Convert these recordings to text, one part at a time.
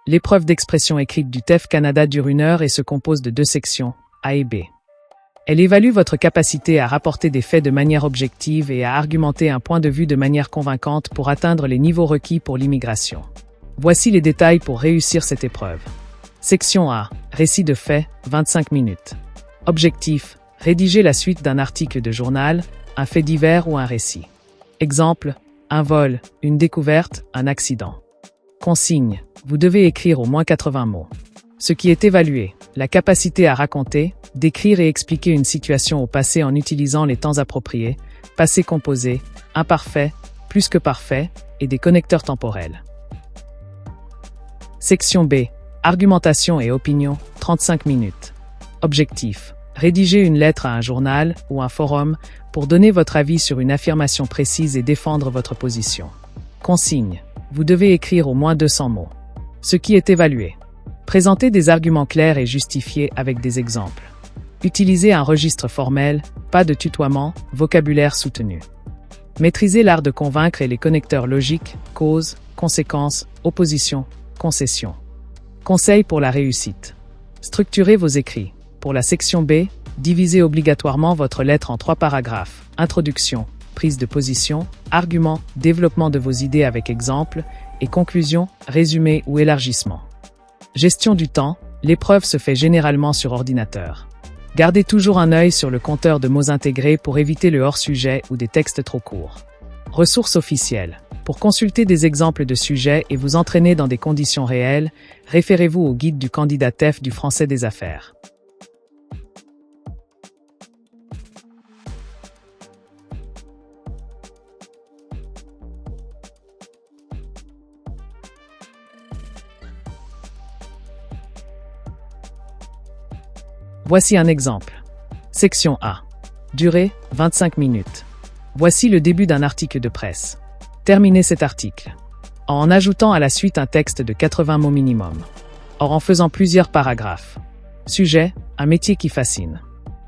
L'épreuve d'expression écrite du TEF Canada dure 1 heure et se compose de 2 sections, A et B. Elle évalue votre capacité à rapporter des faits de manière objective et à argumenter un point de vue de manière convaincante pour atteindre les niveaux requis pour l'immigration. Voici les détails pour réussir cette épreuve. Section A. Récit de faits, 25 minutes. Objectif. Rédiger la suite d'un article de journal, un fait divers ou un récit. Exemple. Un vol, une découverte, un accident. Consigne. Vous devez écrire au moins 80 mots. Ce qui est évalué, la capacité à raconter, décrire et expliquer une situation au passé en utilisant les temps appropriés, passé composé, imparfait, plus que parfait, et des connecteurs temporels. Section B. Argumentation et opinion, 35 minutes. Objectif. Rédiger une lettre à un journal ou un forum pour donner votre avis sur une affirmation précise et défendre votre position. Consigne. Vous devez écrire au moins 200 mots. Ce qui est évalué. Présenter des arguments clairs et justifiés avec des exemples. Utilisez un registre formel, pas de tutoiement, vocabulaire soutenu. Maîtrisez l'art de convaincre et les connecteurs logiques, cause, conséquence, opposition, concession. Conseils pour la réussite. Structurez vos écrits. Pour la section B, divisez obligatoirement votre lettre en 3 paragraphes. Introduction, prise de position, argument, développement de vos idées avec exemples, et conclusion, résumé ou élargissement. Gestion du temps, l'épreuve se fait généralement sur ordinateur. Gardez toujours un œil sur le compteur de mots intégrés pour éviter le hors-sujet ou des textes trop courts. Ressources officielles. Pour consulter des exemples de sujets et vous entraîner dans des conditions réelles, référez-vous au guide du candidat TEF du français des affaires. Voici un exemple. Section A. Durée, 25 minutes. Voici le début d'un article de presse. Terminez cet article en ajoutant à la suite un texte de 80 mots minimum. Or en faisant plusieurs paragraphes. Sujet, un métier qui fascine.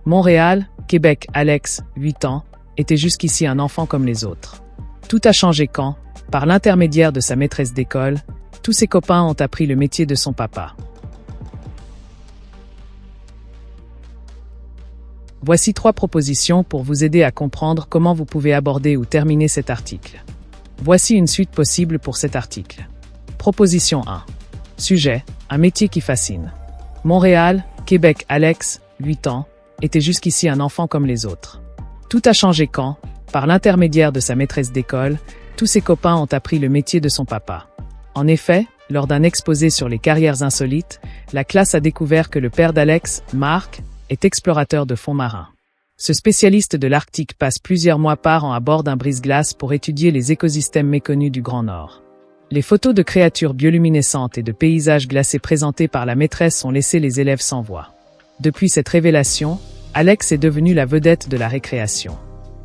Montréal, Québec, Alex, 8 ans, était jusqu'ici un enfant comme les autres. Tout a changé quand, par l'intermédiaire de sa maîtresse d'école, tous ses copains ont appris le métier de son papa. Voici 3 propositions pour vous aider à comprendre comment vous pouvez aborder ou terminer cet article. Voici une suite possible pour cet article. Proposition 1. Sujet, un métier qui fascine. Montréal, Québec, Alex, 8 ans, était jusqu'ici un enfant comme les autres. Tout a changé quand, par l'intermédiaire de sa maîtresse d'école, tous ses copains ont appris le métier de son papa. En effet, lors d'un exposé sur les carrières insolites, la classe a découvert que le père d'Alex, Marc, est explorateur de fonds marins. Ce spécialiste de l'Arctique passe plusieurs mois par an à bord d'un brise-glace pour étudier les écosystèmes méconnus du Grand Nord. Les photos de créatures bioluminescentes et de paysages glacés présentées par la maîtresse ont laissé les élèves sans voix. Depuis cette révélation, Alex est devenu la vedette de la récréation.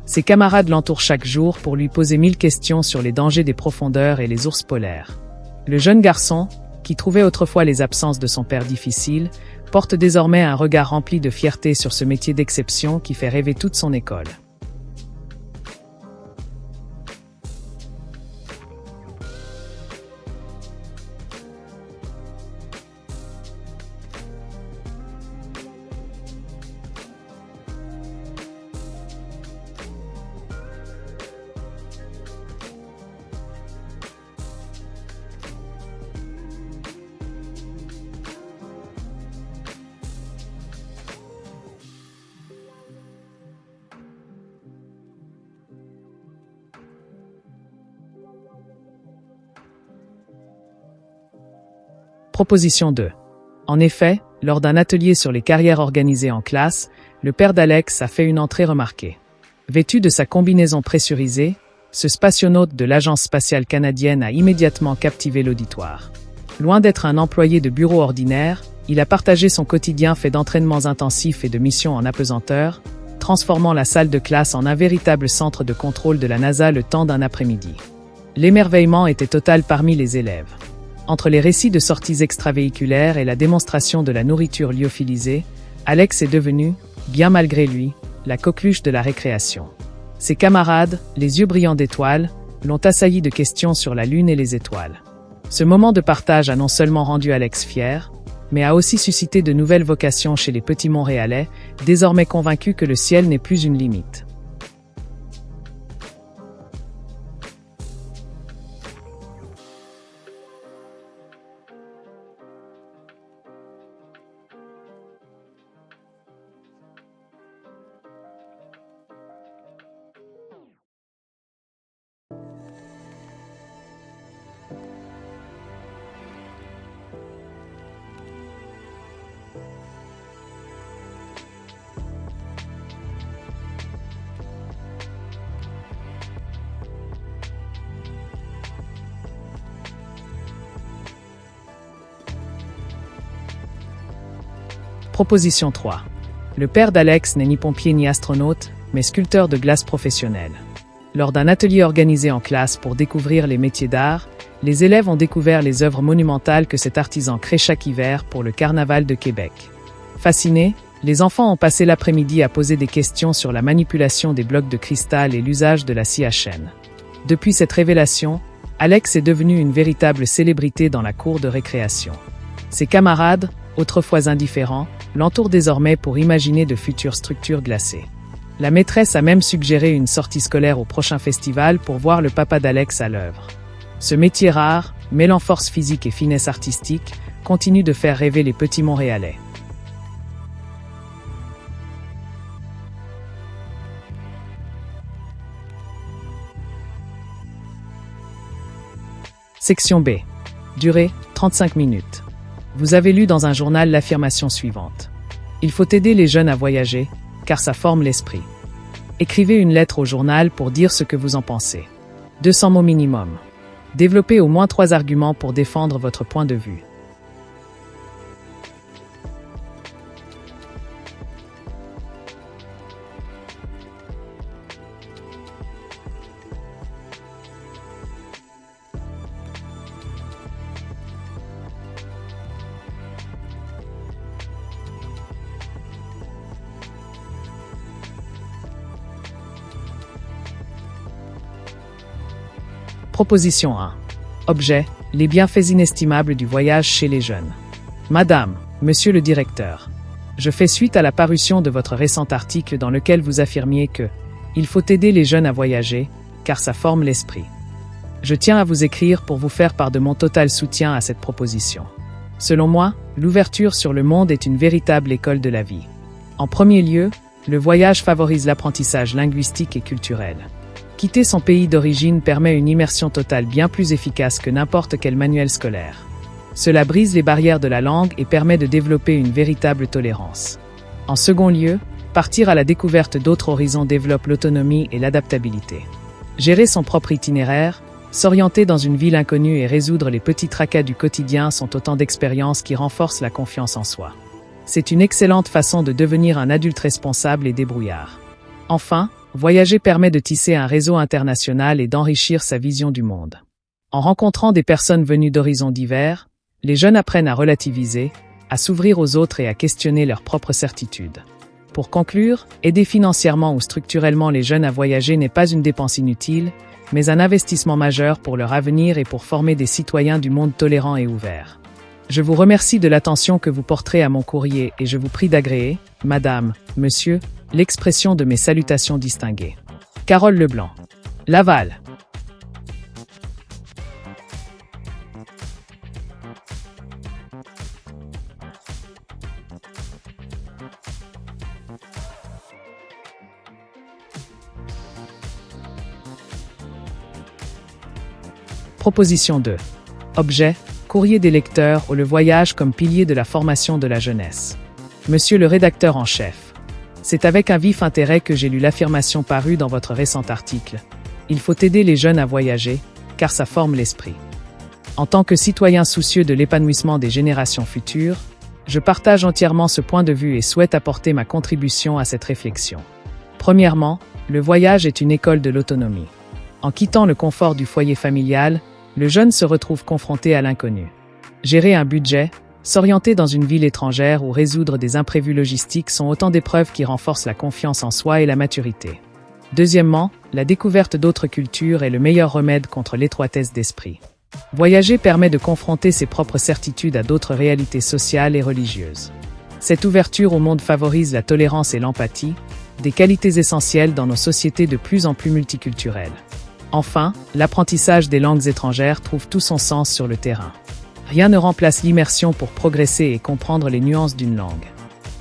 Ses camarades l'entourent chaque jour pour lui poser 1000 questions sur les dangers des profondeurs et les ours polaires. Le jeune garçon, qui trouvait autrefois les absences de son père difficiles, porte désormais un regard rempli de fierté sur ce métier d'exception qui fait rêver toute son école. Proposition 2. En effet, lors d'un atelier sur les carrières organisées en classe, le père d'Alex a fait une entrée remarquée. Vêtu de sa combinaison pressurisée, ce spationaute de l'Agence spatiale canadienne a immédiatement captivé l'auditoire. Loin d'être un employé de bureau ordinaire, il a partagé son quotidien fait d'entraînements intensifs et de missions en apesanteur, transformant la salle de classe en un véritable centre de contrôle de la NASA le temps d'un après-midi. L'émerveillement était total parmi les élèves. Entre les récits de sorties extravéhiculaires et la démonstration de la nourriture lyophilisée, Alex est devenu, bien malgré lui, la coqueluche de la récréation. Ses camarades, les yeux brillants d'étoiles, l'ont assailli de questions sur la Lune et les étoiles. Ce moment de partage a non seulement rendu Alex fier, mais a aussi suscité de nouvelles vocations chez les petits Montréalais, désormais convaincus que le ciel n'est plus une limite. Proposition 3. Le père d'Alex n'est ni pompier ni astronaute, mais sculpteur de glace professionnel. Lors d'un atelier organisé en classe pour découvrir les métiers d'art, les élèves ont découvert les œuvres monumentales que cet artisan crée chaque hiver pour le Carnaval de Québec. Fascinés, les enfants ont passé l'après-midi à poser des questions sur la manipulation des blocs de cristal et l'usage de la scie à chaîne. Depuis cette révélation, Alex est devenu une véritable célébrité dans la cour de récréation. Ses camarades, autrefois indifférents, l'entourent désormais pour imaginer de futures structures glacées. La maîtresse a même suggéré une sortie scolaire au prochain festival pour voir le papa d'Alex à l'œuvre. Ce métier rare, mêlant force physique et finesse artistique, continue de faire rêver les petits Montréalais. Section B. Durée, 35 minutes. Vous avez lu dans un journal l'affirmation suivante. Il faut aider les jeunes à voyager, car ça forme l'esprit. Écrivez une lettre au journal pour dire ce que vous en pensez. 200 mots minimum. Développez au moins 3 arguments pour défendre votre point de vue. Proposition 1. Objet, les bienfaits inestimables du voyage chez les jeunes. Madame, Monsieur le directeur, je fais suite à la parution de votre récent article dans lequel vous affirmiez que « Il faut aider les jeunes à voyager, car ça forme l'esprit ». Je tiens à vous écrire pour vous faire part de mon total soutien à cette proposition. Selon moi, l'ouverture sur le monde est une véritable école de la vie. En premier lieu, le voyage favorise l'apprentissage linguistique et culturel. Quitter son pays d'origine permet une immersion totale bien plus efficace que n'importe quel manuel scolaire. Cela brise les barrières de la langue et permet de développer une véritable tolérance. En second lieu, partir à la découverte d'autres horizons développe l'autonomie et l'adaptabilité. Gérer son propre itinéraire, s'orienter dans une ville inconnue et résoudre les petits tracas du quotidien sont autant d'expériences qui renforcent la confiance en soi. C'est une excellente façon de devenir un adulte responsable et débrouillard. Enfin, voyager permet de tisser un réseau international et d'enrichir sa vision du monde. En rencontrant des personnes venues d'horizons divers, les jeunes apprennent à relativiser, à s'ouvrir aux autres et à questionner leurs propres certitudes. Pour conclure, aider financièrement ou structurellement les jeunes à voyager n'est pas une dépense inutile, mais un investissement majeur pour leur avenir et pour former des citoyens du monde tolérants et ouverts. Je vous remercie de l'attention que vous porterez à mon courrier et je vous prie d'agréer, Madame, Monsieur, l'expression de mes salutations distinguées. Carole Leblanc. Laval. Proposition 2. Objet, courrier des lecteurs ou le voyage comme pilier de la formation de la jeunesse. Monsieur le rédacteur en chef. C'est avec un vif intérêt que j'ai lu l'affirmation parue dans votre récent article. Il faut aider les jeunes à voyager, car ça forme l'esprit. En tant que citoyen soucieux de l'épanouissement des générations futures, je partage entièrement ce point de vue et souhaite apporter ma contribution à cette réflexion. Premièrement, le voyage est une école de l'autonomie. En quittant le confort du foyer familial, le jeune se retrouve confronté à l'inconnu. Gérer un budget, s'orienter dans une ville étrangère ou résoudre des imprévus logistiques sont autant d'épreuves qui renforcent la confiance en soi et la maturité. Deuxièmement, la découverte d'autres cultures est le meilleur remède contre l'étroitesse d'esprit. Voyager permet de confronter ses propres certitudes à d'autres réalités sociales et religieuses. Cette ouverture au monde favorise la tolérance et l'empathie, des qualités essentielles dans nos sociétés de plus en plus multiculturelles. Enfin, l'apprentissage des langues étrangères trouve tout son sens sur le terrain. Rien ne remplace l'immersion pour progresser et comprendre les nuances d'une langue.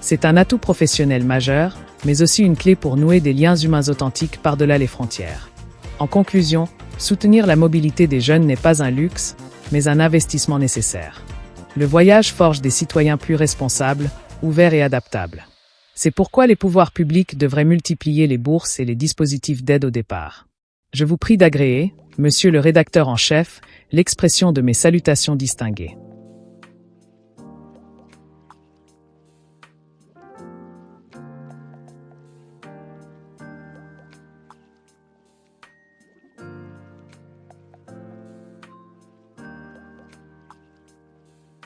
C'est un atout professionnel majeur, mais aussi une clé pour nouer des liens humains authentiques par-delà les frontières. En conclusion, soutenir la mobilité des jeunes n'est pas un luxe, mais un investissement nécessaire. Le voyage forge des citoyens plus responsables, ouverts et adaptables. C'est pourquoi les pouvoirs publics devraient multiplier les bourses et les dispositifs d'aide au départ. Je vous prie d'agréer, monsieur le rédacteur en chef, l'expression de mes salutations distinguées.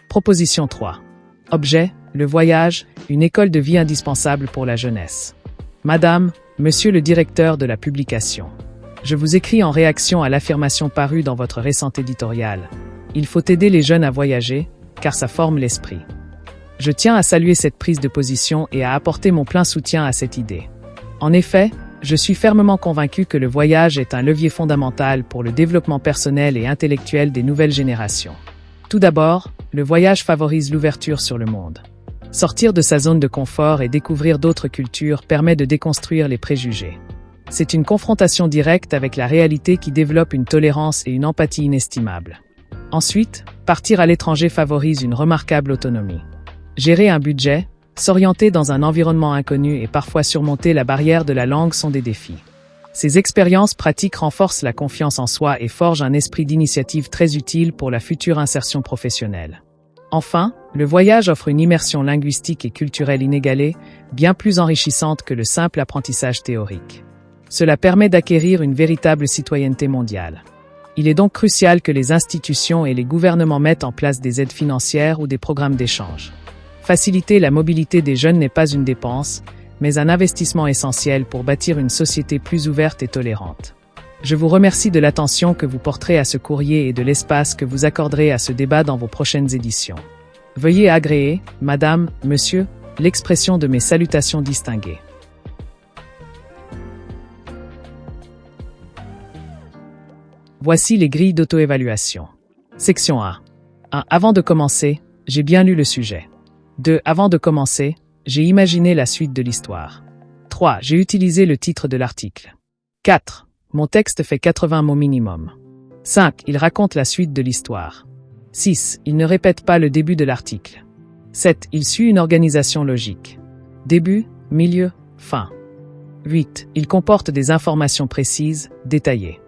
Proposition 3. Objet, le voyage, une école de vie indispensable pour la jeunesse. Madame, monsieur le directeur de la publication. Je vous écris en réaction à l'affirmation parue dans votre récente éditorial. Il faut aider les jeunes à voyager, car ça forme l'esprit. Je tiens à saluer cette prise de position et à apporter mon plein soutien à cette idée. En effet, je suis fermement convaincu que le voyage est un levier fondamental pour le développement personnel et intellectuel des nouvelles générations. Tout d'abord, le voyage favorise l'ouverture sur le monde. Sortir de sa zone de confort et découvrir d'autres cultures permet de déconstruire les préjugés. C'est une confrontation directe avec la réalité qui développe une tolérance et une empathie inestimables. Ensuite, partir à l'étranger favorise une remarquable autonomie. Gérer un budget, s'orienter dans un environnement inconnu et parfois surmonter la barrière de la langue sont des défis. Ces expériences pratiques renforcent la confiance en soi et forgent un esprit d'initiative très utile pour la future insertion professionnelle. Enfin, le voyage offre une immersion linguistique et culturelle inégalée, bien plus enrichissante que le simple apprentissage théorique. Cela permet d'acquérir une véritable citoyenneté mondiale. Il est donc crucial que les institutions et les gouvernements mettent en place des aides financières ou des programmes d'échange. Faciliter la mobilité des jeunes n'est pas une dépense, mais un investissement essentiel pour bâtir une société plus ouverte et tolérante. Je vous remercie de l'attention que vous porterez à ce courrier et de l'espace que vous accorderez à ce débat dans vos prochaines éditions. Veuillez agréer, madame, monsieur, l'expression de mes salutations distinguées. Voici les grilles d'auto-évaluation. Section 1. 1. Avant de commencer, j'ai bien lu le sujet. 2. Avant de commencer, j'ai imaginé la suite de l'histoire. 3. J'ai utilisé le titre de l'article. 4. Mon texte fait 80 mots minimum. 5. Il raconte la suite de l'histoire. 6. Il ne répète pas le début de l'article. 7. Il suit une organisation logique. Début, milieu, fin. 8. Il comporte des informations précises, détaillées.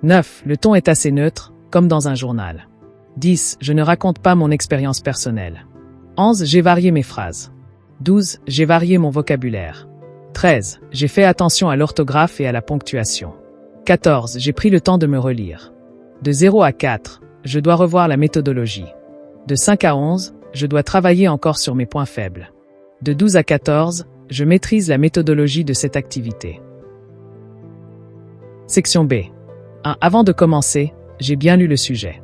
9. Le ton est assez neutre, comme dans un journal. 10. Je ne raconte pas mon expérience personnelle. 11. J'ai varié mes phrases. 12. J'ai varié mon vocabulaire. 13. J'ai fait attention à l'orthographe et à la ponctuation. 14. J'ai pris le temps de me relire. De 0 à 4, je dois revoir la méthodologie. De 5 à 11, je dois travailler encore sur mes points faibles. De 12 à 14, je maîtrise la méthodologie de cette activité. Section B. 1. Avant de commencer, j'ai bien lu le sujet.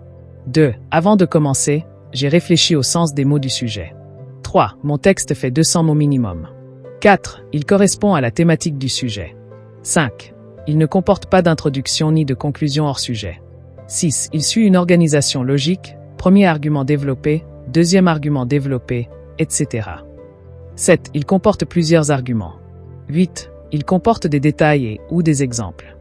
2. Avant de commencer, j'ai réfléchi au sens des mots du sujet. 3. Mon texte fait 200 mots minimum. 4. Il correspond à la thématique du sujet. 5. Il ne comporte pas d'introduction ni de conclusion hors sujet. 6. Il suit une organisation logique, premier argument développé, deuxième argument développé, etc. 7. Il comporte plusieurs arguments. 8. Il comporte des détails et ou des exemples.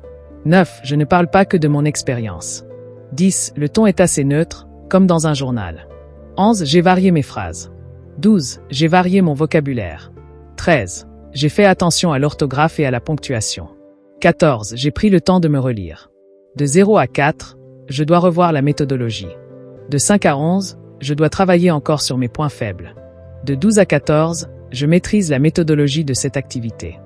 9. Je ne parle pas que de mon expérience. 10. Le ton est assez neutre, comme dans un journal. 11. J'ai varié mes phrases. 12. J'ai varié mon vocabulaire. 13. J'ai fait attention à l'orthographe et à la ponctuation. 14. J'ai pris le temps de me relire. De 0 à 4, je dois revoir la méthodologie. De 5 à 11, je dois travailler encore sur mes points faibles. De 12 à 14, je maîtrise la méthodologie de cette activité.